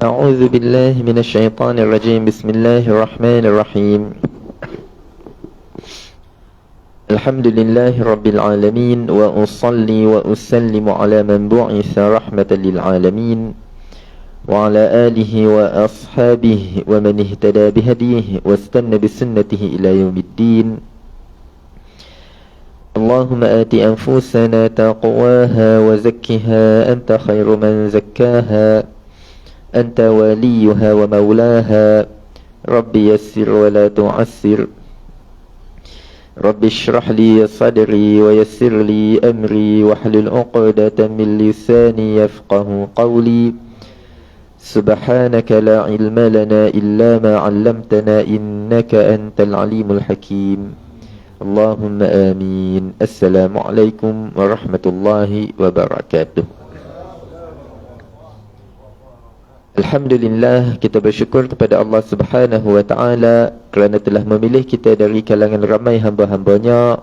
أعوذ بالله من الشيطان الرجيم. بسم الله الرحمن الرحيم. الحمد لله رب العالمين، وأصلي وأسلم على من بعث رحمة للعالمين، وعلى آله وأصحابه ومن اهتدى بهديه واستنى بسنته إلى يوم الدين. اللهم آت أنفسنا تقواها وزكها أنت خير من زكاها، أنت وليها ومولاها. رب يسر ولا تعسر، رب اشرح لي صدري ويسر لي أمري واحلل عقدة من لساني يفقه قولي. سبحانك لا علم لنا إلا ما علمتنا إنك أنت العليم الحكيم. اللهم آمين. السلام عليكم ورحمة الله وبركاته. Alhamdulillah, kita bersyukur kepada Allah Subhanahu wa ta'ala kerana telah memilih kita dari kalangan ramai hamba-hambanya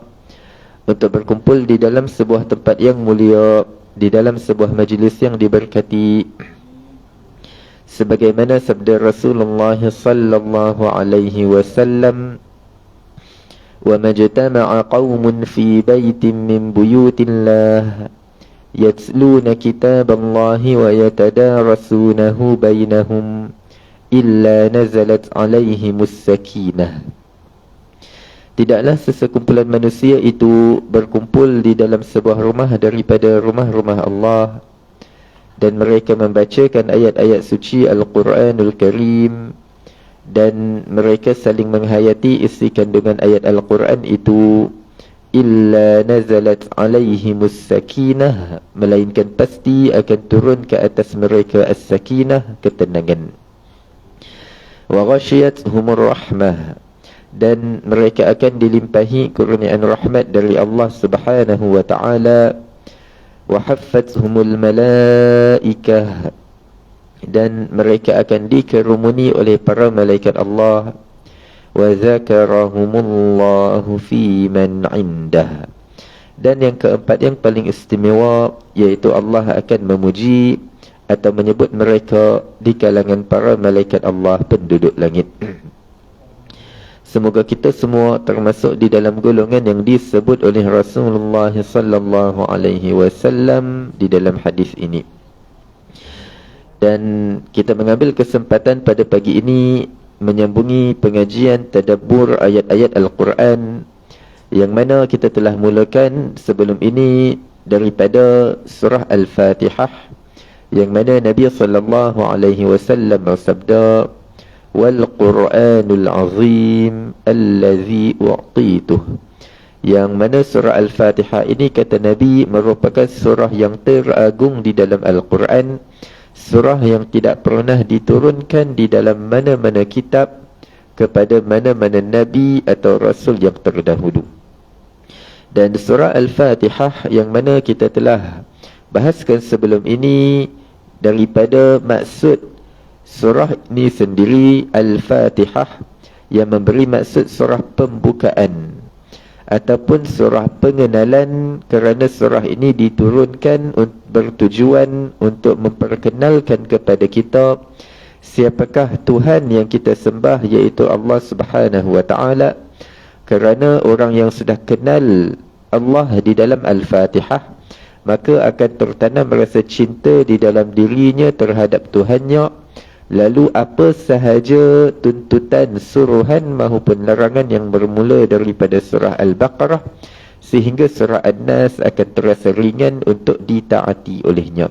untuk berkumpul di dalam sebuah tempat yang mulia, di dalam sebuah majlis yang diberkati, sebagaimana sabda Rasulullah sallallahu alaihi wasallam, wa majtama'a qaumun fi baitin min buyutillah yatluna kitaballahi wa yatadarasunahu bainahum illa nazalat alaihimus sakinah. Tidaklah sesekumpulan manusia itu berkumpul di dalam sebuah rumah daripada rumah-rumah Allah dan mereka membacakan ayat-ayat suci Al-Quranul Karim, dan mereka saling menghayati isi kandungan ayat Al-Quran itu, illa nazalat alaihimus sakinah, melainkan pasti akan turun ke atas mereka as-sakinah, ketenangan. Wa ghashiyatuhumur rahmah, dan mereka akan dilimpahi kurniaan rahmat dari Allah Subhanahu wa ta'ala. Wa haffathumul malaikah, dan mereka akan dikerumuni oleh para malaikat Allah. Wa zakarahumullahu fi man indah, dan yang keempat yang paling istimewa, iaitu Allah akan memuji atau menyebut mereka di kalangan para malaikat Allah penduduk langit. Semoga kita semua termasuk di dalam golongan yang disebut oleh Rasulullah sallallahu alaihi wasallam di dalam hadis ini. Dan kita mengambil kesempatan pada pagi ini menyambungi pengajian tadabbur ayat-ayat Al-Quran yang mana kita telah mulakan sebelum ini daripada surah Al-Fatihah, yang mana Nabi sallallahu alaihi wasallam bersabda, wal Qur'anul azim allazi u'tituh, yang mana surah Al-Fatihah ini, kata Nabi, merupakan surah yang teragung di dalam Al-Quran, surah yang tidak pernah diturunkan di dalam mana-mana kitab kepada mana-mana Nabi atau Rasul yang terdahulu. Dan surah Al-Fatihah yang mana kita telah bahaskan sebelum ini daripada maksud surah ini sendiri, Al-Fatihah, yang memberi maksud surah pembukaan ataupun surah pengenalan, kerana surah ini diturunkan bertujuan untuk memperkenalkan kepada kita siapakah Tuhan yang kita sembah, iaitu Allah Subhanahu wa ta'ala. Kerana orang yang sudah kenal Allah di dalam Al-Fatihah, maka akan tertanam rasa cinta di dalam dirinya terhadap Tuhannya. Lalu apa sahaja tuntutan, suruhan maupun larangan yang bermula daripada surah Al-Baqarah sehingga surah An-Nas akan terasa ringan untuk ditaati olehnya.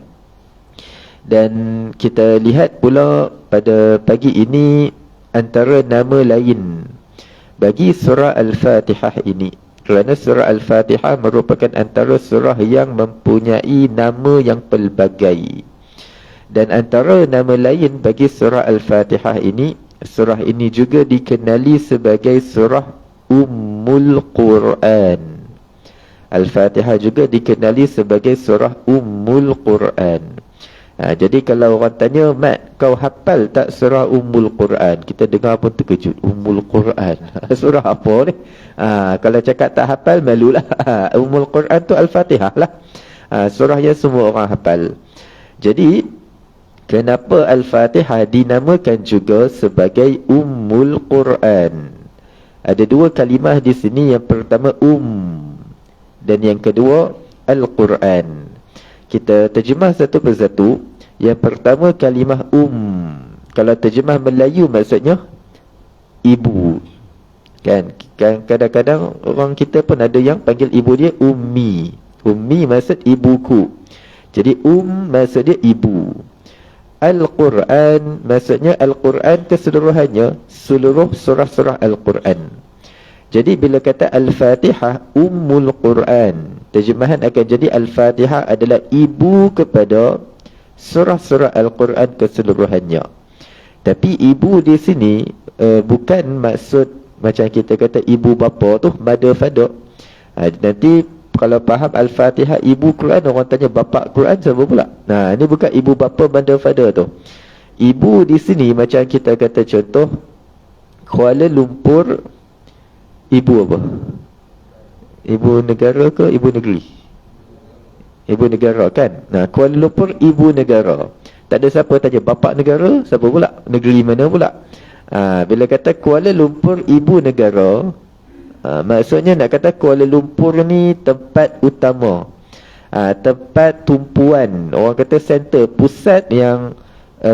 Dan kita lihat pula pada pagi ini antara nama lain bagi surah Al-Fatihah ini, kerana surah Al-Fatihah merupakan antara surah yang mempunyai nama yang pelbagai. Dan antara nama lain bagi surah Al-Fatihah ini, surah ini juga dikenali sebagai surah Ummul Quran. Al-Fatihah juga dikenali sebagai surah Ummul Quran. Jadi kalau orang tanya, Mat, kau hafal tak surah Ummul Quran? Kita dengar pun terkejut, Ummul Quran surah apa ni? Kalau cakap tak hafal, malulah. Ummul Quran tu Al-Fatihah lah. Surah yang semua orang hafal. Jadi Kenapa Al-Fatihah dinamakan juga sebagai Ummul Quran? Ada dua kalimah di sini. Yang pertama dan yang kedua Al-Quran. Kita terjemah satu persatu. Yang pertama kalimah kalau terjemah Melayu maksudnya ibu. Kan kadang-kadang orang kita pun ada yang panggil ibu dia Ummi. Ummi maksud ibuku. Jadi maksud dia ibu. Al-Quran maksudnya Al-Quran keseluruhannya, seluruh surah-surah Al-Quran. Jadi bila kata Al-Fatihah Ummul Quran, terjemahan akan jadi Al-Fatihah adalah ibu kepada surah-surah Al-Quran keseluruhannya. Tapi ibu di sini bukan maksud macam kita kata ibu bapa tu, mother father. Nanti kalau faham Al-Fatihah ibu Quran, orang tanya bapa Quran siapa pula? Nah, ini bukan ibu bapa mother father tu. Ibu di sini macam kita kata contoh Kuala Lumpur, ibu apa? Ibu negara ke ibu negeri? Ibu negara kan? Nah, Kuala Lumpur ibu negara. Tak ada siapa tanya bapa negara siapa pula? Negeri mana pula? Bila kata Kuala Lumpur ibu negara, maksudnya nak kata Kuala Lumpur ni tempat utama, tempat tumpuan, orang kata center, pusat yang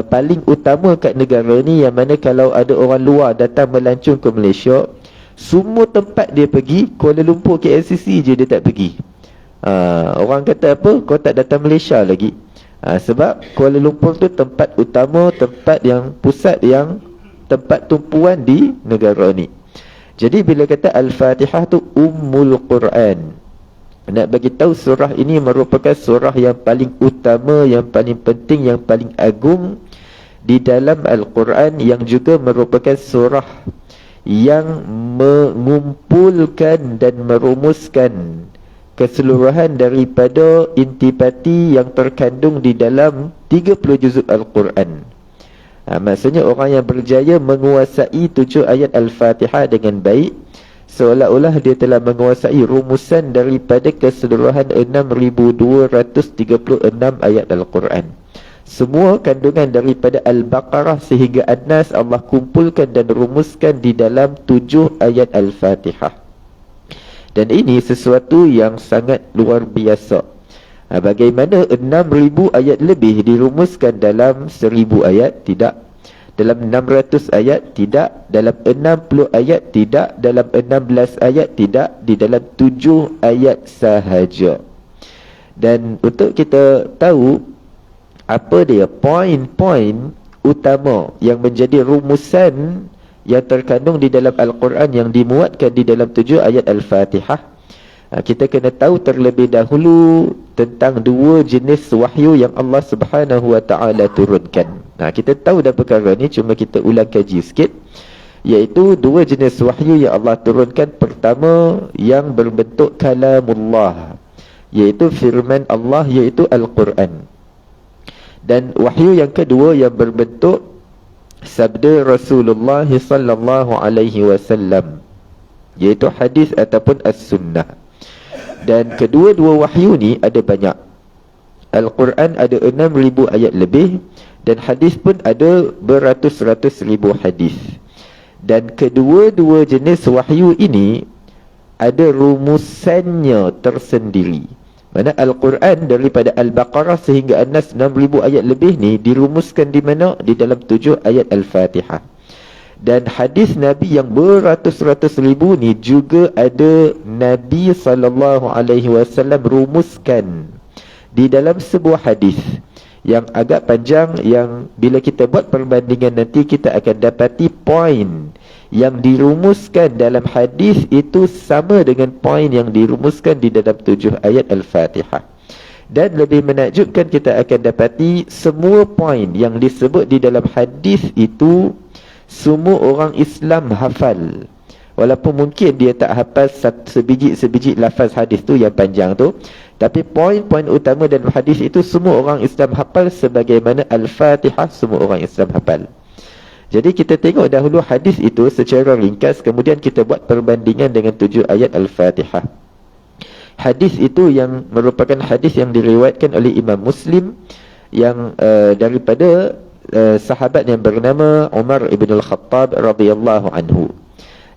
paling utama kat negara ni, yang mana kalau ada orang luar datang melancong ke Malaysia, semua tempat dia pergi, Kuala Lumpur KLCC je dia tak pergi. Orang kata apa? Kau tak datang Malaysia lagi. Sebab Kuala Lumpur tu tempat utama, tempat yang pusat, yang tempat tumpuan di negara ni. Jadi bila kata Al-Fatihah tu Ummul Quran, nak bagi tahu surah ini merupakan surah yang paling utama, yang paling penting, yang paling agung di dalam Al-Quran, yang juga merupakan surah yang mengumpulkan dan merumuskan keseluruhan daripada intipati yang terkandung di dalam 30 juzuk Al-Quran. Maksudnya orang yang berjaya menguasai 7 ayat Al-Fatihah dengan baik, seolah-olah dia telah menguasai rumusan daripada keseluruhan 6,236 ayat Al-Quran. Semua kandungan daripada Al-Baqarah sehingga An-Nas Allah kumpulkan dan rumuskan di dalam 7 ayat Al-Fatihah. Dan ini sesuatu yang sangat luar biasa. Bagaimana 6,000 ayat lebih dirumuskan dalam 1,000 ayat? Tidak. Dalam 600 ayat? Tidak. Dalam 60 ayat? Tidak. Dalam 16 ayat? Tidak. Di dalam 7 ayat sahaja. Dan untuk kita tahu apa dia poin-poin utama yang menjadi rumusan yang terkandung di dalam Al-Quran, yang dimuatkan di dalam 7 ayat Al-Fatihah, kita kena tahu terlebih dahulu tentang 2 jenis wahyu yang Allah Subhanahu wa ta'ala turunkan. Kita tahu dah perkara ni, cuma kita ulang kaji sikit, iaitu 2 jenis wahyu yang Allah turunkan. Pertama, yang berbentuk kalamullah, iaitu firman Allah, iaitu Al-Quran. Dan wahyu yang kedua yang berbentuk sabda Rasulullah sallallahu alaihi wasallam, iaitu hadis ataupun as-sunnah. Dan kedua-dua wahyu ni ada banyak. Al-Quran ada 6,000 ayat lebih, dan hadis pun ada beratus-ratus ribu hadis. Dan kedua-dua jenis wahyu ini ada rumusannya tersendiri. Mana Al-Quran daripada Al-Baqarah sehingga An-Nas 6,000 ayat lebih ni dirumuskan di mana? Di dalam 7 ayat Al-Fatihah. Dan hadis Nabi yang beratus-ratus ribu ni juga ada Nabi SAW rumuskan di dalam sebuah hadis yang agak panjang, yang bila kita buat perbandingan nanti kita akan dapati poin yang dirumuskan dalam hadis itu sama dengan poin yang dirumuskan di dalam 7 ayat Al-Fatihah. Dan lebih menakjubkan, kita akan dapati semua poin yang disebut di dalam hadis itu semua orang Islam hafal. Walaupun mungkin dia tak hafal sebiji lafaz hadis tu yang panjang tu, tapi poin-poin utama dalam hadis itu semua orang Islam hafal, sebagaimana Al-Fatihah semua orang Islam hafal. Jadi kita tengok dahulu hadis itu secara ringkas, kemudian kita buat perbandingan dengan 7 ayat Al-Fatihah. Hadis itu yang merupakan hadis yang diriwayatkan oleh Imam Muslim, yang daripada sahabat yang bernama Umar ibn al-Khattab radhiyallahu anhu.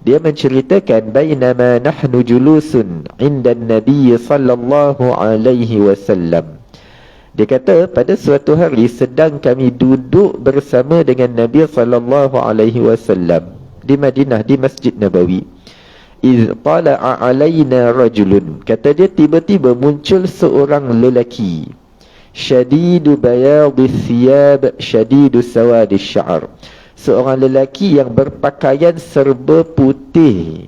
Dia menceritakan, bainama nahnu julusun 'inda an-nabiy sallallahu alaihi wasallam. Dia kata, pada suatu hari sedang kami duduk bersama dengan Nabi sallallahu alaihi wasallam di Madinah, di Masjid Nabawi. Iz tala'a alaina rajulun. Kata dia, tiba-tiba muncul seorang lelaki. Syadidu bayadis thiyab, syadidu sawadis sya'ar. Seorang lelaki yang berpakaian serba putih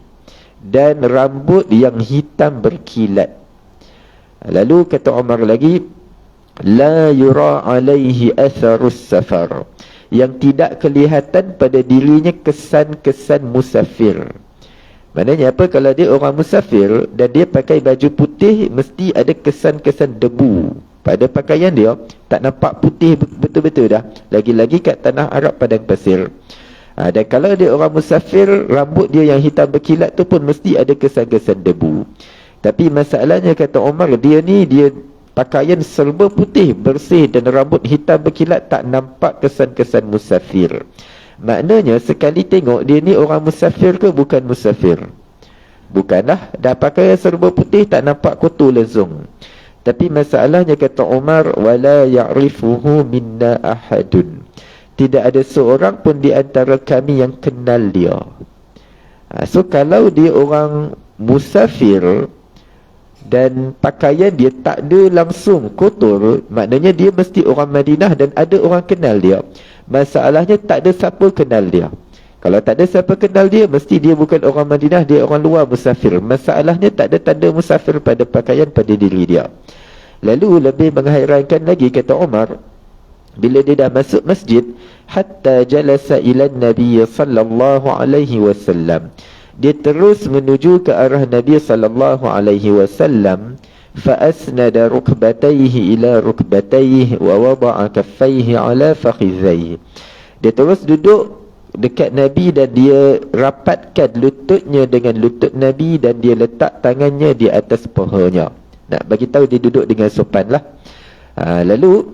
dan rambut yang hitam berkilat. Lalu kata Umar lagi, la yura alaihi atharus safar. Yang tidak kelihatan pada dirinya kesan-kesan musafir. Maknanya apa? Kalau dia orang musafir dan dia pakai baju putih, mesti ada kesan-kesan debu pada pakaian dia. Tak nampak putih betul-betul dah. Lagi-lagi kat tanah Arab padang pasir. Dan kalau dia orang musafir, rambut dia yang hitam berkilat tu pun mesti ada kesan-kesan debu. Tapi masalahnya kata Umar, dia pakaian serba putih, bersih dan rambut hitam berkilat, tak nampak kesan-kesan musafir. Maknanya sekali tengok dia ni orang musafir ke bukan musafir? Bukanlah. Dah pakaian serba putih, tak nampak kotor lezung. Tapi masalahnya kata Umar, wala ya'rifuhu minna ahadun. Tidak ada seorang pun di antara kami yang kenal dia. So kalau dia orang musafir dan pakaian dia tak ada langsung kotor, maknanya dia mesti orang Madinah dan ada orang kenal dia. Masalahnya tak ada siapa kenal dia. Kalau tak ada siapa kenal dia, mesti dia bukan orang Madinah, dia orang luar musafir. Masalahnya tak ada tanda musafir pada pakaian pada diri dia. Lalu lebih menghairankan lagi kata Umar, bila dia dah masuk masjid, hatta jalasa ila Nabi sallallahu alaihi wasallam. Dia terus menuju ke arah Nabi sallallahu alaihi wasallam, fa asnada rukbatayhi ila rukbatayhi wa wada'a kaffayhi ala fakhidhayhi. Dia terus duduk dekat Nabi dan dia rapatkan lututnya dengan lutut Nabi dan dia letak tangannya di atas pahanya. Nak bagi tahu dia duduk dengan sopan lah. Lalu,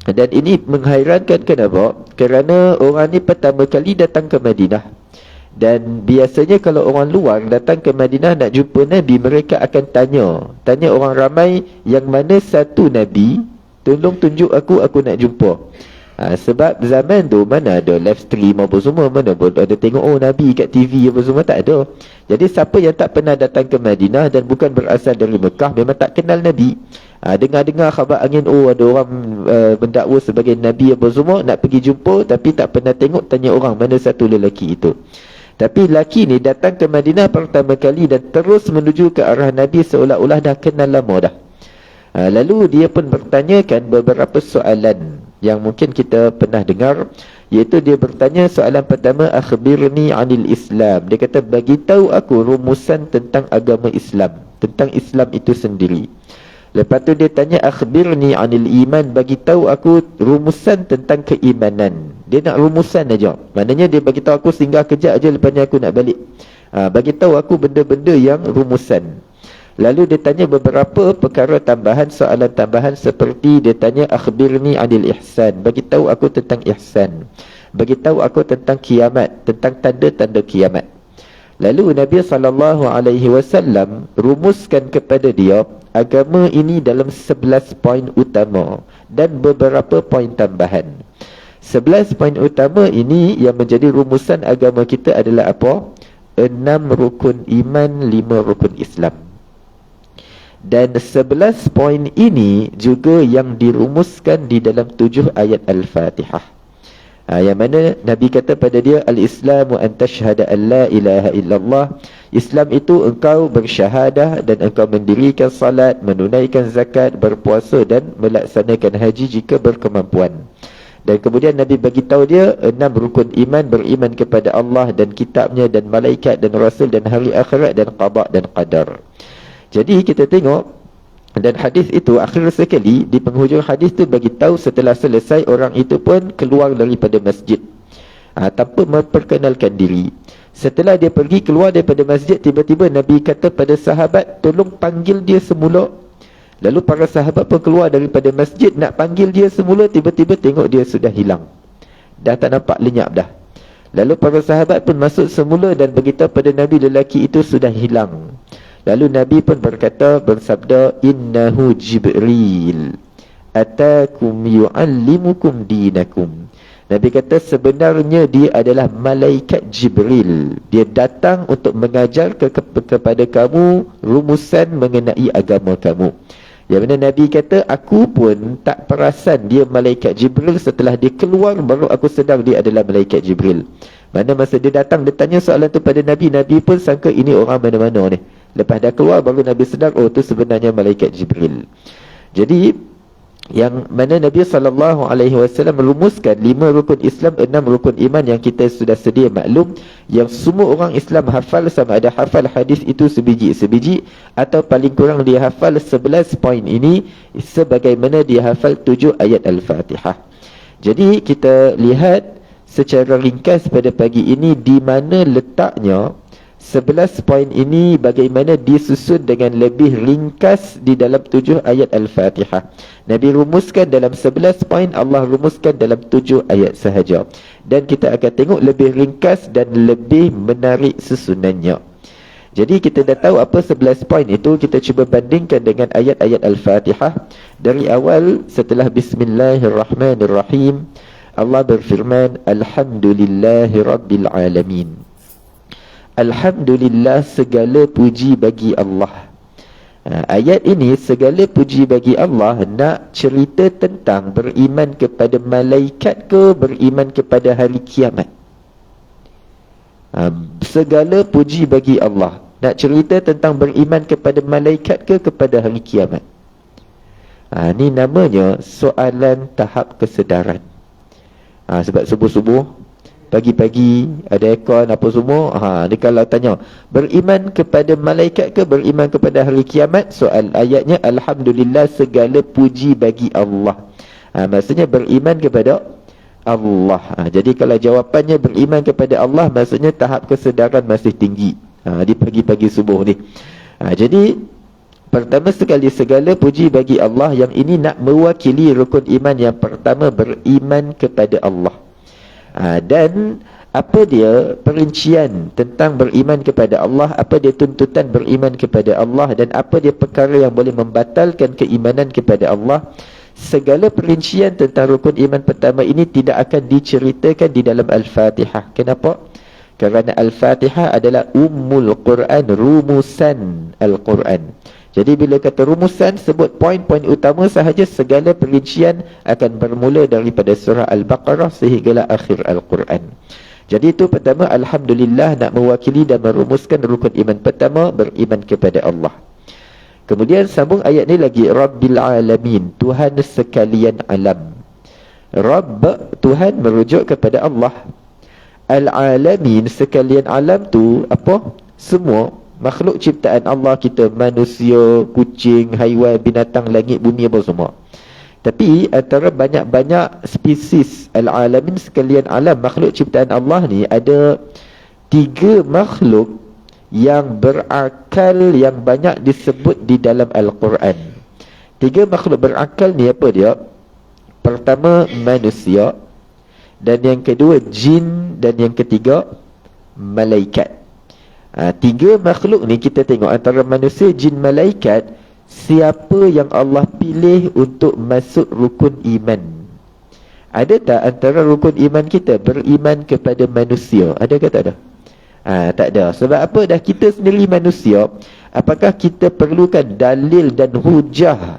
dan ini menghairankan kenapa? Kerana orang ni pertama kali datang ke Madinah. Dan biasanya kalau orang luar datang ke Madinah nak jumpa Nabi, mereka akan tanya orang ramai, yang mana satu Nabi, tolong tunjuk aku nak jumpa. Sebab zaman tu mana ada live stream apa semua, mana ada tengok Nabi kat TV apa semua, tak ada. Jadi siapa yang tak pernah datang ke Madinah dan bukan berasal dari Mekah, memang tak kenal Nabi. Dengar-dengar khabar angin, ada orang mendakwa sebagai Nabi apa semua, nak pergi jumpa tapi tak pernah tengok, tanya orang mana satu lelaki itu. Tapi lelaki ni datang ke Madinah pertama kali dan terus menuju ke arah Nabi seolah-olah dah kenal lama dah. Lalu dia pun bertanyakan beberapa soalan yang mungkin kita pernah dengar, iaitu dia bertanya soalan pertama, akhbirni anil Islam. Dia kata, bagi tahu aku rumusan tentang agama Islam, tentang Islam itu sendiri. Lepas tu dia tanya, akhbirni anil iman, bagi tahu aku rumusan tentang keimanan. Dia nak rumusan aja. Maknanya dia bagi tahu aku singgah kejap aja, lepas ni aku nak balik. Bagi tahu aku benda-benda yang rumusan. Lalu dia tanya beberapa perkara tambahan, soalan tambahan seperti dia tanya, akhbirni anil ihsan, bagi tahu aku tentang ihsan, bagi tahu aku tentang kiamat, tentang tanda-tanda kiamat. Lalu Nabi SAW rumuskan kepada dia agama ini dalam 11 poin utama dan beberapa poin tambahan. 11 poin utama ini yang menjadi rumusan agama kita adalah apa? 6 rukun iman, 5 rukun Islam. Dan 11 poin ini juga yang dirumuskan di dalam 7 ayat Al-Fatihah. Yang mana Nabi kata pada dia, Al-Islamu an tashhada an la ilaha illallah. Islam itu engkau bersyahadah dan engkau mendirikan salat, menunaikan zakat, berpuasa dan melaksanakan haji jika berkemampuan. Dan kemudian Nabi bagi tahu dia 6 rukun iman, beriman kepada Allah dan kitabnya dan malaikat dan rasul dan hari akhirat dan qada dan qadar. Jadi kita tengok, dan hadis itu akhir sekali di penghujung hadis tu bagi tahu setelah selesai orang itu pun keluar daripada masjid tanpa memperkenalkan diri. Setelah dia pergi keluar daripada masjid, tiba-tiba Nabi kata pada sahabat, tolong panggil dia semula. Lalu para sahabat pun keluar daripada masjid nak panggil dia semula, tiba-tiba tengok dia sudah hilang. Dah tak nampak, lenyap dah. Lalu para sahabat pun masuk semula dan beritahu pada Nabi lelaki itu sudah hilang. Lalu Nabi pun bersabda, innahu Jibril atakum yu'allimukum dinakum. Nabi kata sebenarnya dia adalah malaikat Jibril. Dia datang untuk mengajar kepada kamu rumusan mengenai agama kamu. Yang mana Nabi kata, aku pun tak perasan dia malaikat Jibril. Setelah dia keluar, baru aku sedar dia adalah malaikat Jibril. Mana masa dia datang, dia tanya soalan tu pada Nabi, Nabi pun sangka ini orang mana-mana ni. Lepas dah keluar, baru Nabi sedar, oh tu sebenarnya malaikat Jibril. Jadi yang mana Nabi SAW merumuskan 5 rukun Islam, 6 rukun iman yang kita sudah sedia maklum, yang semua orang Islam hafal, sama ada hafal hadis itu sebiji-sebiji atau paling kurang dia hafal 11 poin ini sebagaimana dia hafal 7 ayat Al-Fatihah. Jadi kita lihat secara ringkas pada pagi ini di mana letaknya 11 poin ini, bagaimana disusun dengan lebih ringkas di dalam 7 ayat Al-Fatihah. Nabi rumuskan dalam 11 poin, Allah rumuskan dalam 7 ayat sahaja. Dan kita akan tengok lebih ringkas dan lebih menarik susunannya. Jadi kita dah tahu apa 11 poin itu, kita cuba bandingkan dengan ayat-ayat Al-Fatihah. Dari awal, setelah Bismillahirrahmanirrahim, Allah berfirman, Alhamdulillahi Rabbil Alamin. Alhamdulillah, segala puji bagi Allah. Ayat ini, segala puji bagi Allah, nak cerita tentang beriman kepada malaikat ke beriman kepada hari kiamat. Segala puji bagi Allah, nak cerita tentang beriman kepada malaikat ke kepada hari kiamat. Ini namanya soalan tahap kesedaran. Sebab subuh-subuh, pagi-pagi ada aircon apa semua, dia kalau tanya beriman kepada malaikat ke beriman kepada hari kiamat, soal ayatnya Alhamdulillah, segala puji bagi Allah. Maksudnya beriman kepada Allah. Jadi kalau jawapannya beriman kepada Allah, maksudnya tahap kesedaran masih tinggi di pagi-pagi subuh ni. Jadi pertama sekali, segala puji bagi Allah, yang ini nak mewakili rukun iman yang pertama, beriman kepada Allah. Dan apa dia perincian tentang beriman kepada Allah, apa dia tuntutan beriman kepada Allah, dan apa dia perkara yang boleh membatalkan keimanan kepada Allah. Segala perincian tentang rukun iman pertama ini tidak akan diceritakan di dalam Al-Fatihah. Kenapa? Kerana Al-Fatihah adalah Ummul Quran, rumusan Al-Quran. Jadi bila kata rumusan, sebut poin-poin utama sahaja, segala perincian akan bermula daripada surah Al-Baqarah sehinggalah akhir Al-Quran. Jadi itu pertama, Alhamdulillah, nak mewakili dan merumuskan rukun iman pertama, beriman kepada Allah. Kemudian sambung ayat ni lagi, Rabbil Alamin, Tuhan sekalian alam. Rabb, Tuhan merujuk kepada Allah. Al-Alamin, sekalian alam tu apa? Semua makhluk ciptaan Allah kita, manusia, kucing, haiwan, binatang, langit, bumi, apa semua. Tapi antara banyak-banyak spesies Al-Alamin, sekalian alam, makhluk ciptaan Allah ni, ada 3 makhluk yang berakal yang banyak disebut di dalam Al-Quran. 3 makhluk berakal ni apa dia? Pertama, manusia, dan yang kedua jin, dan yang ketiga malaikat. 3 makhluk ni kita tengok antara manusia, jin, malaikat, siapa yang Allah pilih untuk masuk rukun iman? Ada tak antara rukun iman kita beriman kepada manusia? Ada ke tak ada? Tak ada. Sebab apa? Dah kita sendiri manusia. Apakah kita perlukan dalil dan hujah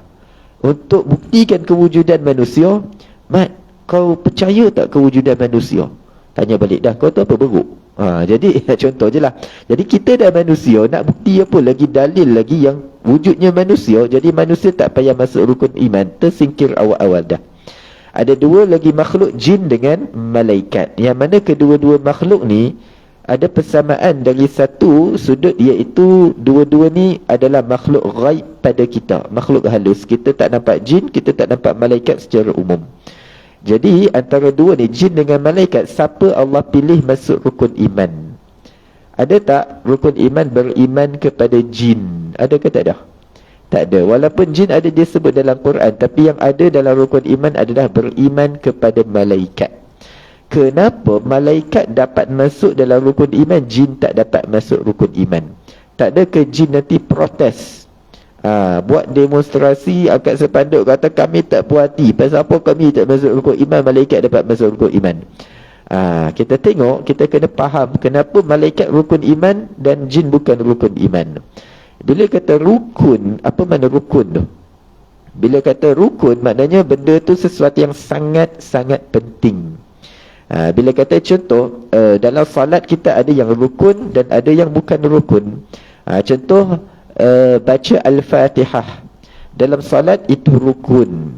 untuk buktikan kewujudan manusia? Mat, kau percaya tak kewujudan manusia? Tanya balik, dah kau tu apa beruk? Jadi contoh je lah. Jadi kita dah manusia, nak bukti apa lagi, dalil lagi yang wujudnya manusia. Jadi manusia tak payah masuk rukun iman, tersingkir awal-awal dah. Ada 2 lagi makhluk, jin dengan malaikat, yang mana kedua-dua makhluk ni ada persamaan dari satu sudut, iaitu dua-dua ni adalah makhluk ghaib pada kita, makhluk halus. Kita tak nampak jin, kita tak nampak malaikat secara umum. Jadi antara 2 ni, jin dengan malaikat, siapa Allah pilih masuk rukun iman? Ada tak rukun iman beriman kepada jin? Ada ke tak ada? Tak ada. Walaupun jin ada disebut dalam Quran, tapi yang ada dalam rukun iman adalah beriman kepada malaikat. Kenapa malaikat dapat masuk dalam rukun iman, jin tak dapat masuk rukun iman? Tak ada ke jin nanti protes, buat demonstrasi angkat sepanduk kata kami tak puas hati, pasal apa kami tak masuk rukun iman, malaikat dapat masuk rukun iman? Kita tengok, kita kena faham kenapa malaikat rukun iman dan jin bukan rukun iman. Bila kata rukun, apa makna rukun tu? Bila kata rukun, maknanya benda tu sesuatu yang sangat-sangat penting. Bila kata contoh, dalam salat kita ada yang rukun dan ada yang bukan rukun. Contoh, baca Al-Fatihah dalam salat itu rukun.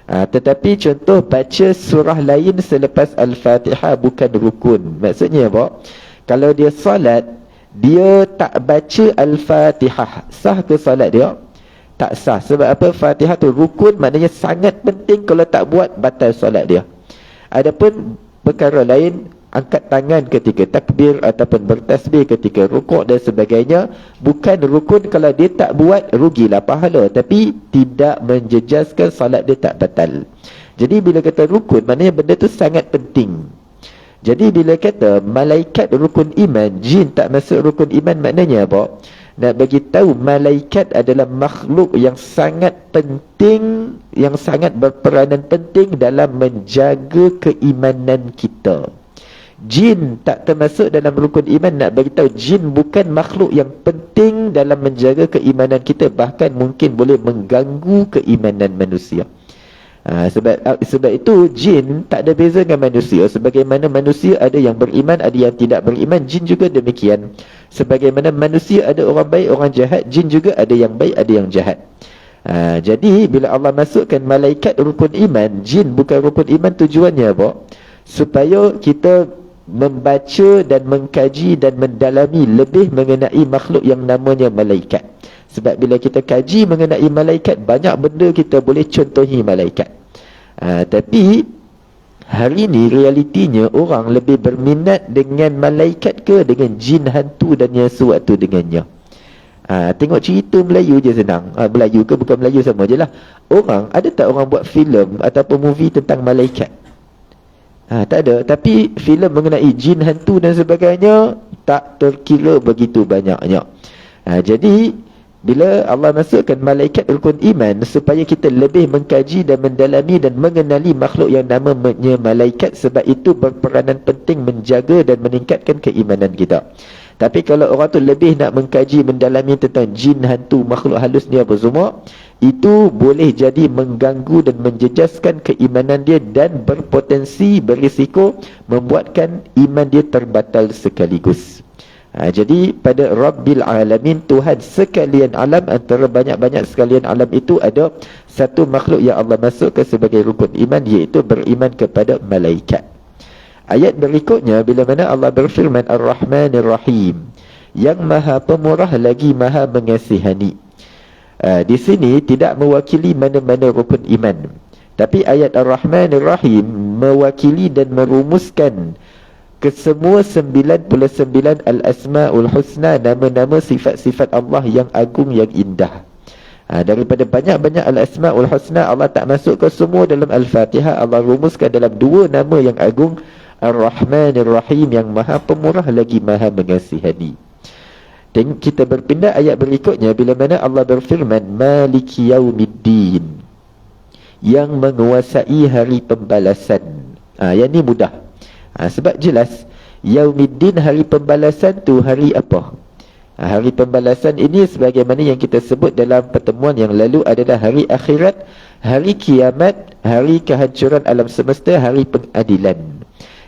Tetapi contoh baca surah lain selepas Al-Fatihah bukan rukun. Maksudnya apa? Kalau dia salat, dia tak baca Al-Fatihah, sah ke salat dia? Tak sah. Sebab apa? Fatihah tu rukun, maknanya sangat penting. Kalau tak buat, batal salat dia. Adapun perkara lain, angkat tangan ketika takbir ataupun bertasbih ketika rukuk dan sebagainya, bukan rukun. Kalau dia tak buat, rugilah pahala, tapi tidak menjejaskan salat dia tak batal. Jadi bila kata rukun, maknanya benda tu sangat penting. Jadi bila kata malaikat rukun iman, jin tak masuk rukun iman, maknanya apa? Nak bagi tahu malaikat adalah makhluk yang sangat penting, yang sangat berperanan penting dalam menjaga keimanan kita. Jin tak termasuk dalam rukun iman. Nak bagi tahu jin bukan makhluk yang penting dalam menjaga keimanan kita, bahkan mungkin boleh mengganggu keimanan manusia. Sebab itu jin tak ada beza dengan manusia. Sebagaimana manusia ada yang beriman, ada yang tidak beriman, jin juga demikian. Sebagaimana manusia ada orang baik, orang jahat, jin juga ada yang baik, ada yang jahat. Jadi bila Allah masukkan malaikat rukun iman, jin bukan rukun iman, tujuannya apa? Supaya kita membaca dan mengkaji dan mendalami lebih mengenai makhluk yang namanya malaikat. Sebab bila kita kaji mengenai malaikat, banyak benda kita boleh contohi malaikat. Tapi hari ni realitinya orang lebih berminat dengan malaikat ke dengan jin hantu dan yang sewaktu dengannya. Tengok cerita Melayu je senang. Melayu ke bukan Melayu sama je lah. Orang, ada tak orang buat filem ataupun movie tentang malaikat? Tak ada. Tapi filem mengenai jin hantu dan sebagainya tak terkira begitu banyaknya. Jadi bila Allah masukkan malaikat rukun iman, supaya kita lebih mengkaji dan mendalami dan mengenali makhluk yang namanya malaikat. Sebab itu berperanan penting menjaga dan meningkatkan keimanan kita. Tapi kalau orang tu lebih nak mengkaji, mendalami tentang jin, hantu, makhluk halus ni apa semua, itu boleh jadi mengganggu dan menjejaskan keimanan dia dan berpotensi, berisiko membuatkan iman dia terbatal sekaligus. Jadi pada Rabbil Alamin, Tuhan sekalian alam, antara banyak-banyak sekalian alam itu ada satu makhluk yang Allah masukkan sebagai rukun iman, iaitu beriman kepada malaikat. Ayat berikutnya bila mana Allah berfirman Ar-Rahmanir Rahim, yang maha pemurah lagi maha mengasihani. Di sini tidak mewakili mana-mana rukun iman, tapi ayat Ar-Rahmanir Rahim mewakili dan merumuskan kesemua 99 Al-Asma'ul Husna, nama-nama sifat-sifat Allah yang agung, yang indah. Daripada banyak-banyak Al-Asma'ul Husna, Allah tak masuk ke semua dalam Al-Fatihah. Allah rumuskan dalam dua nama yang agung, Ar-Rahmanir Rahim, yang maha pemurah lagi maha mengasihani. Dan kita berpindah ayat berikutnya bila mana Allah berfirman Maliki Yaumiddin, yang menguasai hari pembalasan. Yang ni mudah. Sebab jelas Yaumiddin, hari pembalasan tu hari apa? Hari pembalasan ini sebagaimana yang kita sebut dalam pertemuan yang lalu adalah hari akhirat, hari kiamat, hari kehancuran alam semesta, hari pengadilan.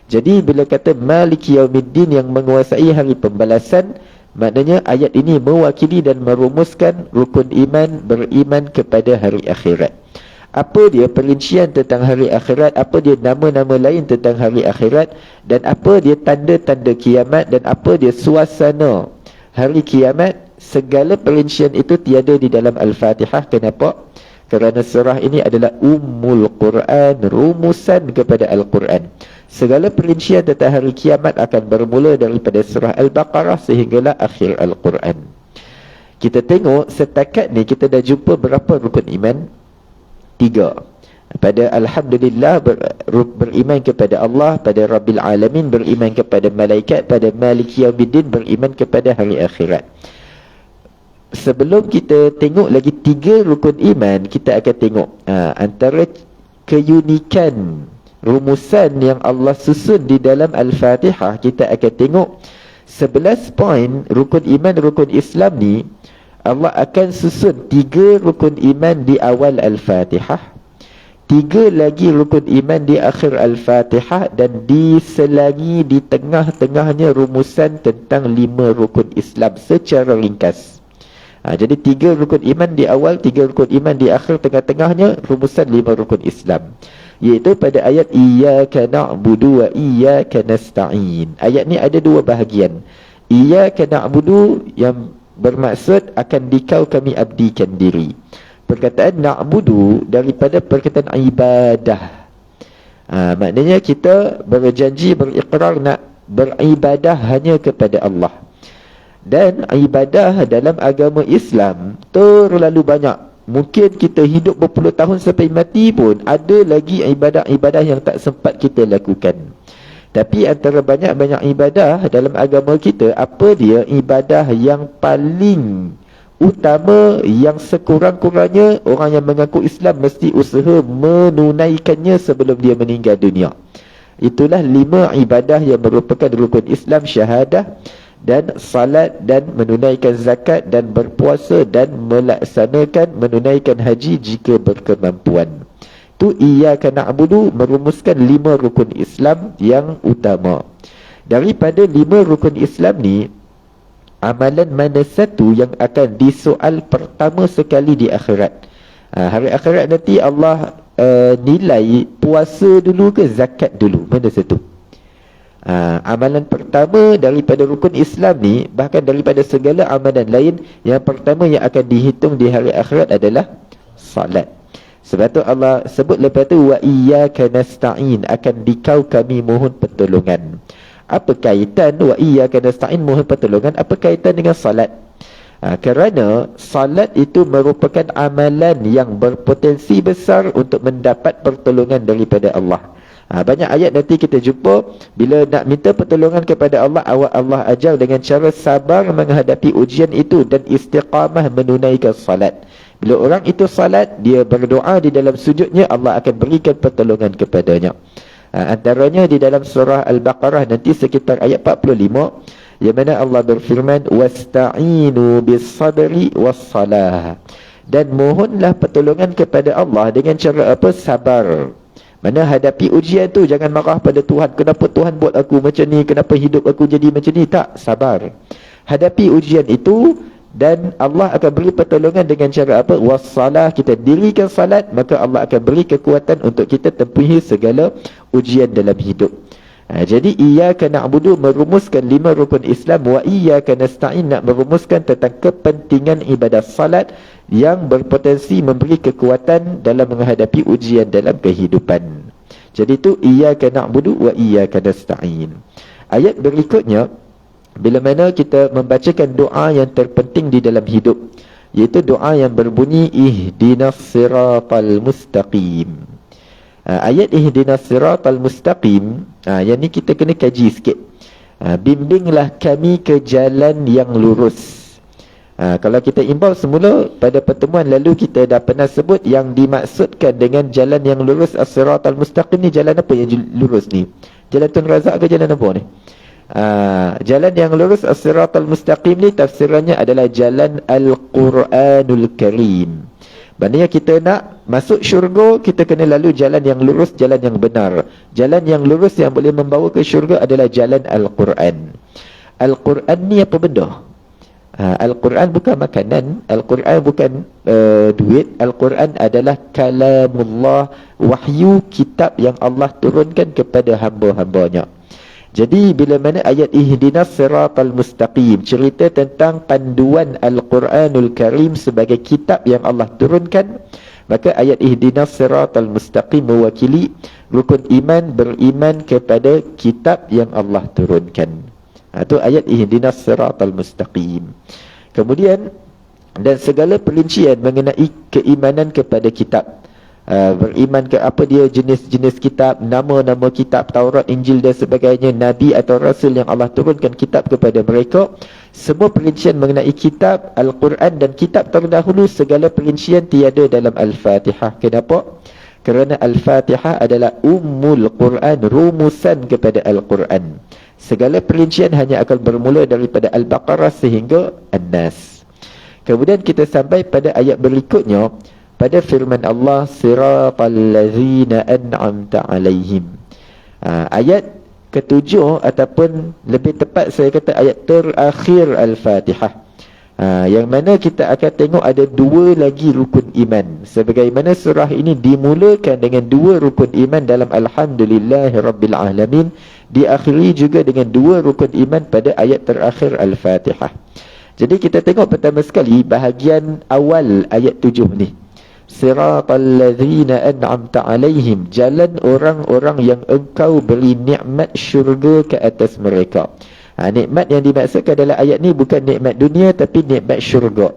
Jadi bila kata Maliki Yaumiddin, yang menguasai hari pembalasan, maknanya ayat ini mewakili dan merumuskan rukun iman, beriman kepada hari akhirat. Apa dia perincian tentang hari akhirat, apa dia nama-nama lain tentang hari akhirat, dan apa dia tanda-tanda kiamat, dan apa dia suasana hari kiamat. Segala perincian itu tiada di dalam Al-Fatihah. Kenapa? Kerana surah ini adalah Ummul Quran, rumusan kepada Al-Quran. Segala perincian tentang hari kiamat akan bermula daripada surah Al-Baqarah sehinggalah akhir Al-Quran. Kita tengok setakat ni kita dah jumpa berapa rukun iman? 3. Pada Alhamdulillah beriman kepada Allah, pada Rabbil Alamin, beriman kepada malaikat, pada Maliki Yaumiddin, beriman kepada hari akhirat. Sebelum kita tengok lagi 3 rukun iman, kita akan tengok antara keunikan rumusan yang Allah susun di dalam Al-Fatihah. Kita akan tengok 11 poin rukun iman, rukun Islam ni. Allah akan susun 3 rukun iman di awal Al-Fatihah, 3 lagi rukun iman di akhir Al-Fatihah, dan diselangi di tengah-tengahnya rumusan tentang 5 rukun Islam secara ringkas. Jadi 3 rukun iman di awal, 3 rukun iman di akhir, tengah-tengahnya rumusan 5 rukun Islam. Iaitu pada ayat Iyyaka na'budu wa iyyaka nasta'in. Ayat ni ada 2 bahagian. Iyyaka na'budu yang bermaksud akan dikau kami abdikan diri. Perkataan na'budu daripada perkataan ibadah. Maknanya kita berjanji, berikrar nak beribadah hanya kepada Allah. Dan ibadah dalam agama Islam terlalu banyak. Mungkin kita hidup berpuluh tahun sampai mati pun ada lagi ibadah-ibadah yang tak sempat kita lakukan. Tapi antara banyak-banyak ibadah dalam agama kita, apa dia ibadah yang paling utama, yang sekurang-kurangnya orang yang mengaku Islam mesti usaha menunaikannya sebelum dia meninggal dunia? Itulah 5 ibadah yang merupakan rukun Islam: syahadah, dan salat, dan menunaikan zakat, dan berpuasa, dan menunaikan haji jika berkemampuan. Tu Iyyaka na'budu merumuskan 5 rukun Islam yang utama. Daripada 5 rukun Islam ni, amalan mana satu yang akan disoal pertama sekali di akhirat? Hari akhirat nanti Allah nilai puasa dulu ke zakat dulu? Mana satu? Amalan pertama daripada rukun Islam ni, bahkan daripada segala amalan lain, yang pertama yang akan dihitung di hari akhirat adalah salat. Sebab tu Allah sebut lepas tu wa iyyaka nasta'in, akan dikau kami mohon pertolongan. Apa kaitan wa iyyaka nasta'in mohon pertolongan? Apa kaitan dengan salat? Kerana salat itu merupakan amalan yang berpotensi besar untuk mendapat pertolongan daripada Allah. Banyak ayat nanti kita jumpa bila nak minta pertolongan kepada Allah, Allah ajar dengan cara sabar menghadapi ujian itu dan istiqamah menunaikan salat. Bila orang itu salat, dia berdoa di dalam sujudnya, Allah akan berikan pertolongan kepadanya. Antaranya di dalam surah Al-Baqarah nanti sekitar ayat 45, yang mana Allah berfirman wasta'inu bis-sabri was-salah, dan mohonlah pertolongan kepada Allah dengan cara apa? Sabar. Mana hadapi ujian tu, jangan marah pada Tuhan, kenapa Tuhan buat aku macam ni, kenapa hidup aku jadi macam ni. Tak, sabar. Hadapi ujian itu, dan Allah akan beri pertolongan dengan cara apa? Wassalah, kita dirikan salat, maka Allah akan beri kekuatan untuk kita tempuhi segala ujian dalam hidup. Jadi Iyyaka na'budu merumuskan 5 rukun Islam, wa iyyaka nasta'in nak merumuskan tentang kepentingan ibadah salat yang berpotensi memberi kekuatan dalam menghadapi ujian dalam kehidupan. Jadi itu Iyyaka na'budu wa iyyaka nasta'in. Ayat berikutnya, bila mana kita membacakan doa yang terpenting di dalam hidup, iaitu doa yang berbunyi ihdinas siratal mustaqim. Ayat ihdinas siratal mustaqim, yang ni kita kena kaji sikit. Bimbinglah kami ke jalan yang lurus. Kalau kita imbau semula pada pertemuan lalu, kita dah pernah sebut yang dimaksudkan dengan jalan yang lurus as-siratal mustaqim ni, jalan apa yang lurus ni? Jalan Tun Razak ke jalan apa ni? Jalan yang lurus as-siratal mustaqim ni tafsirannya adalah jalan Al-Quranul Karim. Maknanya kita nak masuk syurga, kita kena lalu jalan yang lurus, jalan yang benar. Jalan yang lurus yang boleh membawa ke syurga adalah jalan Al-Quran. Al-Quran ni apa benda? Al-Quran bukan makanan, Al-Quran bukan duit. Al-Quran adalah kalamullah, wahyu, kitab yang Allah turunkan kepada hamba-hambanya. Jadi bila mana ayat ihdinas siratal mustaqim cerita tentang panduan Al-Quranul Karim sebagai kitab yang Allah turunkan, maka ayat ihdinas siratal mustaqim mewakili rukun iman, beriman kepada kitab yang Allah turunkan. Itu ayat ihdinas siratal mustaqim. Kemudian Dan segala perincian mengenai keimanan kepada kitab, beriman ke apa dia jenis-jenis kitab, nama-nama kitab, Taurat, Injil dan sebagainya, Nabi atau Rasul yang Allah turunkan kitab kepada mereka, semua perincian mengenai kitab, Al-Quran dan kitab terdahulu, segala perincian tiada dalam Al-Fatihah. Kenapa? Kerana Al-Fatihah adalah Ummul Quran, rumusan kepada Al-Quran. Segala perincian hanya akan bermula daripada Al-Baqarah sehingga An-Nas. Kemudian kita sampai pada ayat berikutnya, pada firman Allah, Siratal ladzina an'amta alaihim. Ayat ketujuh, ataupun lebih tepat saya kata ayat terakhir Al-Fatihah, yang mana kita akan tengok ada dua lagi rukun iman. Sebagaimana surah ini dimulakan dengan dua rukun iman dalam Alhamdulillahirrabbilalamin, diakhiri juga dengan dua rukun iman pada ayat terakhir Al-Fatihah. Jadi kita tengok pertama sekali bahagian awal ayat 7 ni. Siratal ladzina an'amta alaihim, jalan orang-orang yang engkau beri nikmat syurga ke atas mereka. Nikmat yang dimaksudkan dalam ayat ni bukan nikmat dunia, tapi nikmat syurga.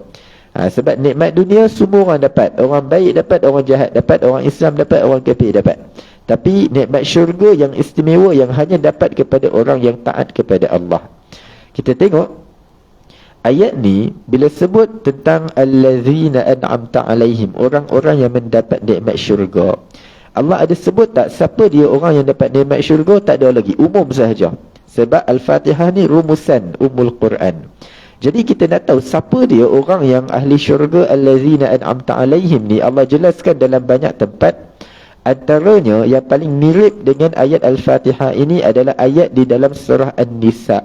Sebab nikmat dunia semua orang dapat. Orang baik dapat, orang jahat dapat, orang Islam dapat, orang kafir dapat. Tapi nikmat syurga yang istimewa, yang hanya dapat kepada orang yang taat kepada Allah. Kita tengok ayat ni bila sebut tentang allazina an'amta alaihim, orang-orang yang mendapat nikmat syurga, Allah ada sebut tak siapa dia orang yang dapat nikmat syurga? Tak ada lagi, umum sahaja. Sebab Al-Fatihah ni rumusan Ummul Quran. Jadi kita nak tahu siapa dia orang yang ahli syurga, allazina an'amta alaihim ni. Allah jelaskan dalam banyak tempat. Antaranya yang paling mirip dengan ayat Al-Fatihah ini adalah ayat di dalam surah An-Nisa,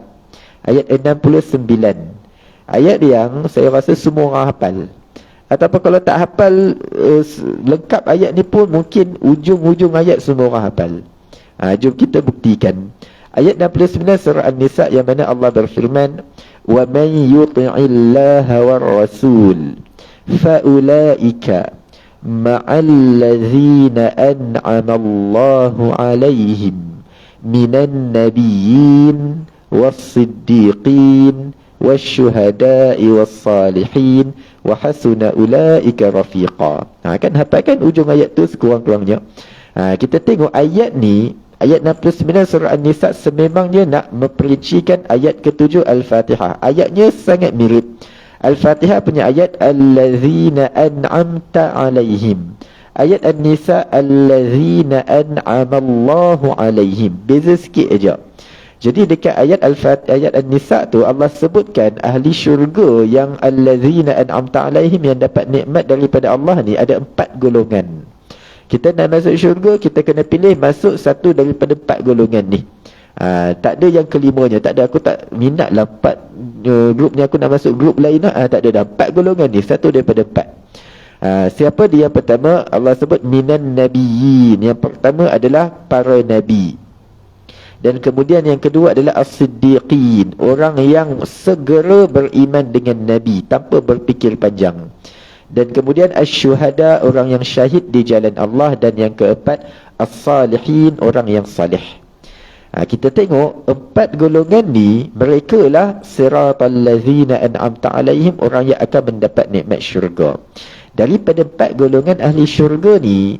ayat 69. Ayat yang saya rasa semua orang hafal. Ataupun kalau tak hafal lengkap ayat ni pun, mungkin ujung-ujung ayat semua orang hafal. Jom kita buktikan. Ayat 69 surah An-Nisa, yang mana Allah berfirman, "Wa man yuti'illaha war rasul fa ulaika ma'al ladzina an'ama Allahu 'alaihim minan nabiyyin was-siddiqin wasyuhada'i wassalihin wa hasuna ulaika rafiqa." Kan hafalkan ujung ayat tu sekurang-kurangnya. Kita tengok ayat ni, ayat 69 surah An-Nisa, sememangnya nak memperincikan ayat ke-7 Al-Fatihah. Ayatnya sangat mirip. Al-Fatihah punya ayat allazina an'amta alaihim. Ayat An-Nisa allazina an'amallahu alaihim. Beza sikit aja. Jadi dekat ayat ayat An-Nisa tu Allah sebutkan ahli syurga yang allazina an'amta alaihim, yang dapat nikmat daripada Allah ni, ada 4 golongan. Kita nak masuk syurga, kita kena pilih masuk satu daripada 4 golongan ni. Tak ada yang kelimanya. Tak ada, aku tak minat lah 4 grup ni, aku nak masuk grup lain lah. Tak ada dah, 4 golongan ni, satu daripada 4. Siapa dia? Yang pertama Allah sebut minan nabiyyin. Yang pertama adalah para nabi. Dan kemudian yang kedua adalah as-siddiqin, orang yang segera beriman dengan Nabi tanpa berfikir panjang. Dan kemudian asy-syuhada, orang yang syahid di jalan Allah. Dan yang keempat as-salihin, orang yang salih. Kita tengok 4 golongan ni, mereka lah siratal ladzina an'amta alaihim, orang yang akan mendapat nikmat syurga. Daripada 4 golongan ahli syurga ni,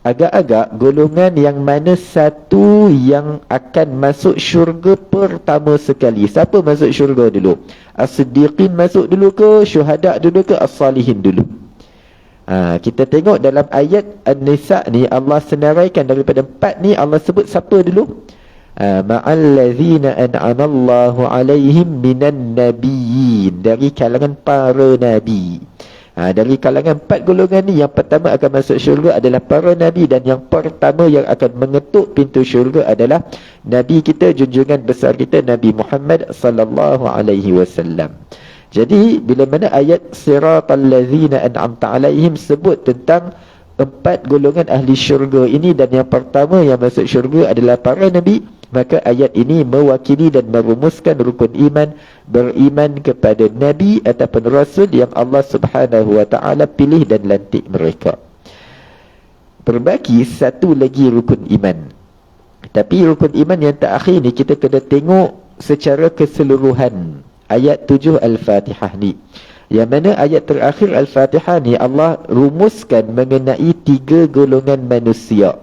agak-agak golongan yang mana satu yang akan masuk syurga pertama sekali? Siapa masuk syurga dulu? As-siddiqin masuk dulu ke? Syuhada dulu ke? As-salihin dulu? Kita tengok dalam ayat An-Nisa ni, Allah senaraikan daripada 4 ni, Allah sebut siapa dulu? Ma'allazina an'amallahu alaihim minan nabiyyin, dari kalangan para nabi. Dari kalangan 4 golongan ni, yang pertama akan masuk syurga adalah para nabi. Dan yang pertama yang akan mengetuk pintu syurga adalah Nabi kita, junjungan besar kita, Nabi Muhammad sallallahu alaihi wasallam. Jadi bila mana ayat siratal ladzina an'amta alaihim sebut tentang 4 golongan ahli syurga ini, dan yang pertama yang masuk syurga adalah para nabi, maka ayat ini mewakili dan merumuskan rukun iman, beriman kepada Nabi ataupun Rasul yang Allah subhanahu wa ta'ala pilih dan lantik mereka. Berbaki satu lagi rukun iman. Tapi rukun iman yang terakhir ni kita kena tengok secara keseluruhan ayat 7 Al-Fatihah ni. Yang mana ayat terakhir Al-Fatihah ni Allah rumuskan mengenai 3 golongan manusia.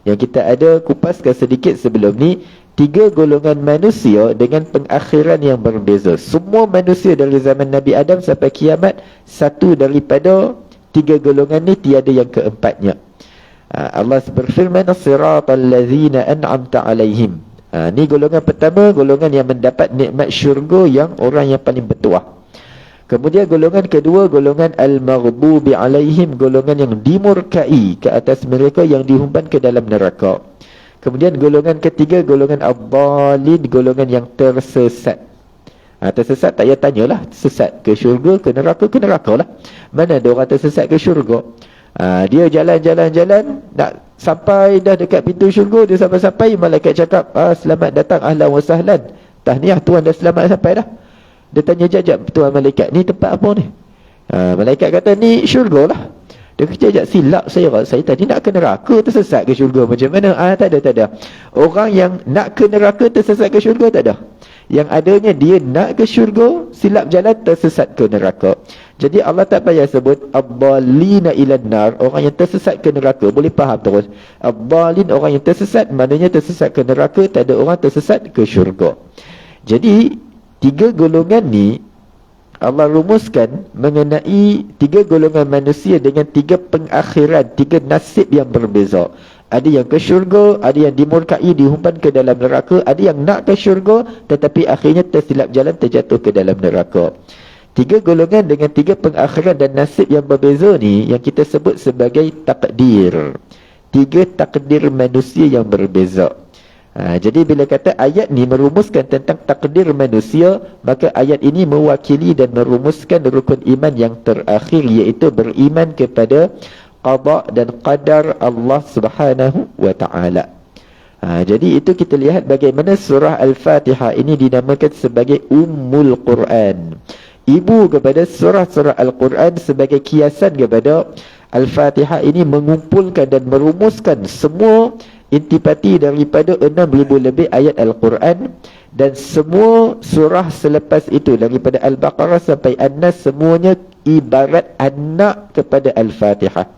Yang kita ada kupaskan sedikit sebelum ni, 3 golongan manusia dengan pengakhiran yang berbeza. Semua manusia dari zaman Nabi Adam sampai kiamat, satu daripada 3 golongan ni, tiada yang keempatnya. Allah berfirman, siratal ladzina an'amta alaihim. Ni golongan pertama, golongan yang mendapat nikmat syurga, yang orang yang paling bertuah. Kemudian golongan kedua, golongan al-maghdubi alaihim, golongan yang dimurkai ke atas mereka, yang dihumban ke dalam neraka. Kemudian golongan ketiga, golongan ad-dhalin, golongan yang tersesat. Tersesat tak payah tanyalah, sesat ke syurga, ke neraka lah. Mana ada orang tersesat ke syurga? Dia jalan-jalan, nak sampai dah dekat pintu syurga, dia sampai-sampai, malaikat cakap, selamat datang, ahlan wa sahlan, tahniah, tuan dah selamat sampai dah. Dia tanya jajak tuan malaikat, ni tempat apa ni? Malaikat kata, ni syurga lah. Dia kata, jajak silap saya tadi nak ke neraka, tersesat ke syurga, macam mana? Tak ada. Orang yang nak ke neraka tersesat ke syurga tak ada. Yang adanya dia nak ke syurga, silap jalan, tersesat ke neraka. Jadi Allah tak payah sebut ad-dhalina ilan nar, orang yang tersesat ke neraka. Boleh faham terus. Ad-dhalin, orang yang tersesat, maknanya tersesat ke neraka, tak ada orang tersesat ke syurga. Jadi 3 golongan ni Allah rumuskan mengenai 3 golongan manusia dengan 3 pengakhiran, 3 nasib yang berbeza. Ada yang ke syurga, ada yang dimurkai, dihumban ke dalam neraka, ada yang nak ke syurga tetapi akhirnya tersilap jalan, terjatuh ke dalam neraka. 3 golongan dengan 3 pengakhiran dan nasib yang berbeza ni yang kita sebut sebagai takdir. 3 takdir manusia yang berbeza. Jadi bila kata ayat ni merumuskan tentang takdir manusia, maka ayat ini mewakili dan merumuskan rukun iman yang terakhir, iaitu beriman kepada qada dan qadar Allah Subhanahu wa ta'ala. Jadi itu kita lihat bagaimana surah Al-Fatihah ini dinamakan sebagai Ummul Quran, ibu kepada surah-surah Al-Quran, sebagai kiasan kepada Al-Fatihah ini mengumpulkan dan merumuskan semua intipati daripada 6,000 lebih ayat Al-Quran, dan semua surah selepas itu daripada Al-Baqarah sampai An-Nas, semuanya ibarat anak kepada Al-Fatihah.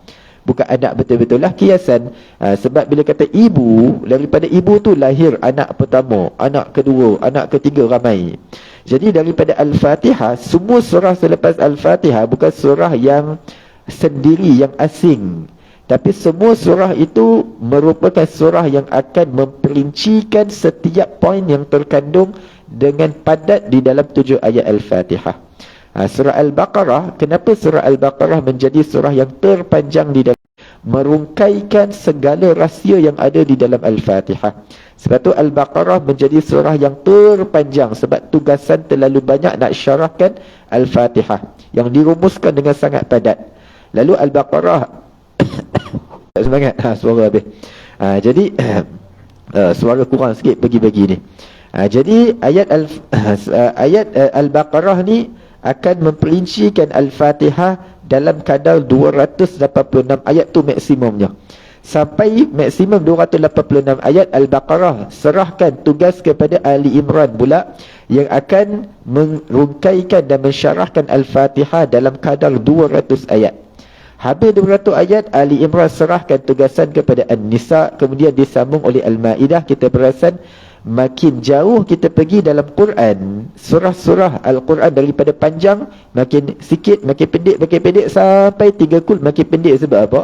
Bukan anak betul-betul lah, kiasan. Sebab bila kata ibu, daripada ibu tu lahir anak pertama, anak kedua, anak ketiga, ramai. Jadi daripada Al-Fatihah, semua surah selepas Al-Fatihah bukan surah yang sendiri, yang asing, tapi semua surah itu merupakan surah yang akan memperincikan setiap poin yang terkandung dengan padat di dalam 7 ayat Al-Fatihah. Surah Al-Baqarah, kenapa surah Al-Baqarah menjadi surah yang terpanjang di dalam? Merungkaikan segala rahsia yang ada di dalam Al-Fatihah. Sebab tu Al-Baqarah menjadi surah yang terpanjang, sebab tugasan terlalu banyak nak syarahkan Al-Fatihah, yang dirumuskan dengan sangat padat. Lalu Al-Baqarah tak semangat, suara habis. Jadi suara kurang sikit bagi-bagi ni. Jadi ayat Al-Baqarah ni akan memperincikan Al-Fatihah dalam kadar 286 ayat tu maksimumnya. Sampai maksimum 286 ayat Al-Baqarah, serahkan tugas kepada Ali Imran pula, yang akan merungkaikan dan mensyarahkan Al-Fatihah dalam kadar 200 ayat. Habis 200 ayat, Ali Imran serahkan tugasan kepada An-Nisa, kemudian disambung oleh Al-Ma'idah. Kita perasan makin jauh kita pergi dalam Quran, surah-surah Al-Quran daripada panjang makin sikit, makin pendek sampai 3 kul makin pendek. Sebab apa?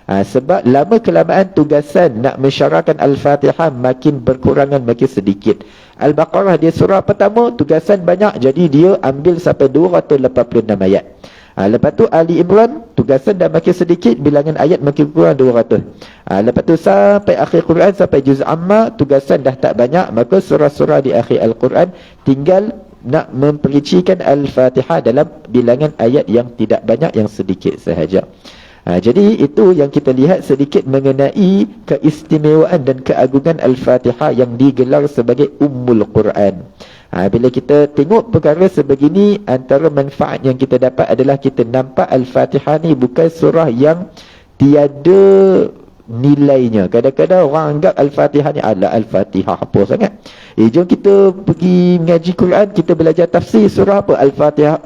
Sebab lama kelamaan tugasan nak mensyarahkan Al-Fatihah makin berkurangan, makin sedikit. Al-Baqarah dia surah pertama, tugasan banyak, jadi dia ambil sampai 286 ayat. Lepas tu Ali Imran, tugasan dah makin sedikit, bilangan ayat makin kurang 200. Lepas tu sampai akhir Quran, sampai Juz Amma, tugasan dah tak banyak, maka surah-surah di akhir Al-Quran tinggal nak memperincikan Al-Fatihah dalam bilangan ayat yang tidak banyak, yang sedikit sahaja. Jadi itu yang kita lihat sedikit mengenai keistimewaan dan keagungan Al-Fatihah yang digelar sebagai Ummul Quran. Bila kita tengok perkara sebegini, antara manfaat yang kita dapat adalah kita nampak Al-Fatihah ni bukan surah yang tiada nilainya. Kadang-kadang orang anggap Al-Fatihah ni adalah Al-Fatihah apa sangat. Jom kita pergi mengaji Quran, kita belajar tafsir surah apa? Al-Fatihah.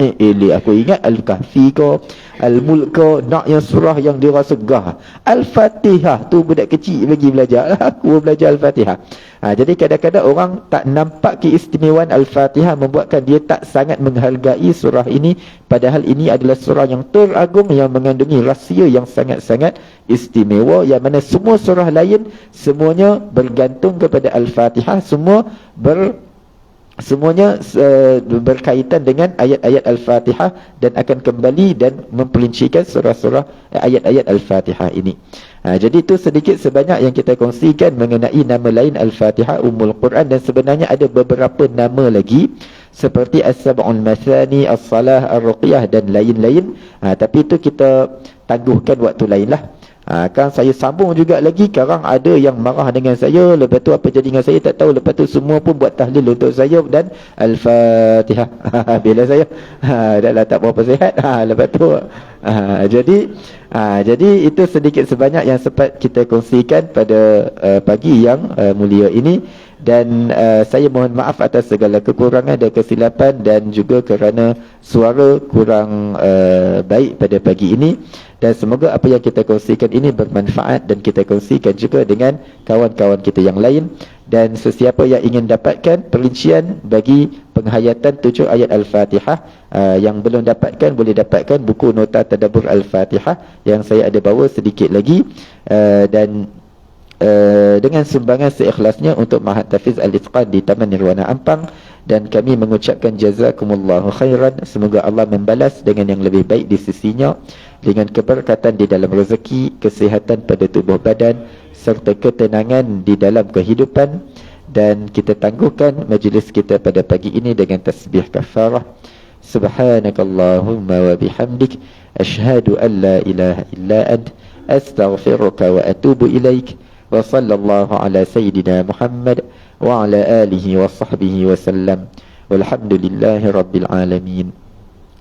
Aku ingat Al-Kahfi ke, Al-Mulk ke, nak yang surah yang dia rasa gah. Al-Fatihah tu budak kecil bagi belajar. Aku belajar Al-Fatihah. Jadi kadang-kadang orang tak nampak keistimewaan Al-Fatihah, membuatkan dia tak sangat menghargai surah ini, padahal ini adalah surah yang teragung yang mengandungi rahsia yang sangat-sangat istimewa, yang mana semua surah lain semuanya bergantung kepada Al-Fatihah, semuanya berkaitan dengan ayat-ayat Al-Fatihah dan akan kembali dan memperincikan surah-surah ayat-ayat Al-Fatihah ini. Jadi itu sedikit sebanyak yang kita kongsikan mengenai nama lain Al-Fatihah, Ummul Quran, dan sebenarnya ada beberapa nama lagi seperti As-Sab'ul Mathani, As-Salah, Ar-Ruqyah dan lain-lain. Tapi itu kita tangguhkan waktu lain lah. Kan saya sambung juga lagi. Sekarang ada yang marah dengan saya, lepas tu apa jadi dengan saya tak tahu. Lepas tu semua pun buat tahlil untuk saya dan Al-Fatihah. Bila saya dah lah tak berapa sihat. Lepas tu jadi itu sedikit sebanyak yang sempat kita kongsikan pada pagi yang mulia ini. Dan saya mohon maaf atas segala kekurangan dan kesilapan, dan juga kerana suara kurang baik pada pagi ini. Dan semoga apa yang kita kongsikan ini bermanfaat dan kita kongsikan juga dengan kawan-kawan kita yang lain. Dan sesiapa yang ingin dapatkan perincian bagi penghayatan 7 ayat Al-Fatihah, yang belum dapatkan boleh dapatkan buku Nota Tadabbur Al-Fatihah yang saya ada bawa sedikit lagi, dan dengan sumbangan seikhlasnya untuk Mahat Tafiz Al-Itqan di Taman Nirwana Ampang. Dan kami mengucapkan jazakumullahu khairan, semoga Allah membalas dengan yang lebih baik di sisinya, dengan keberkatan di dalam rezeki, kesihatan pada tubuh badan, serta ketenangan di dalam kehidupan. Dan kita tangguhkan majlis kita pada pagi ini dengan tasbih kafarah. Subhanakallahumma wa bihamdik, ashhadu an la ilaha illa ant, astaghfiruka wa atubu ilaik. Wa sallallahu ala sayyidina Muhammad wa ala alihi wa sahbihi wa sallam. Walhamdulillahi rabbil alamin.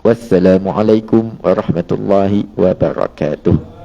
Wassalamu alaikum warahmatullahi wabarakatuh.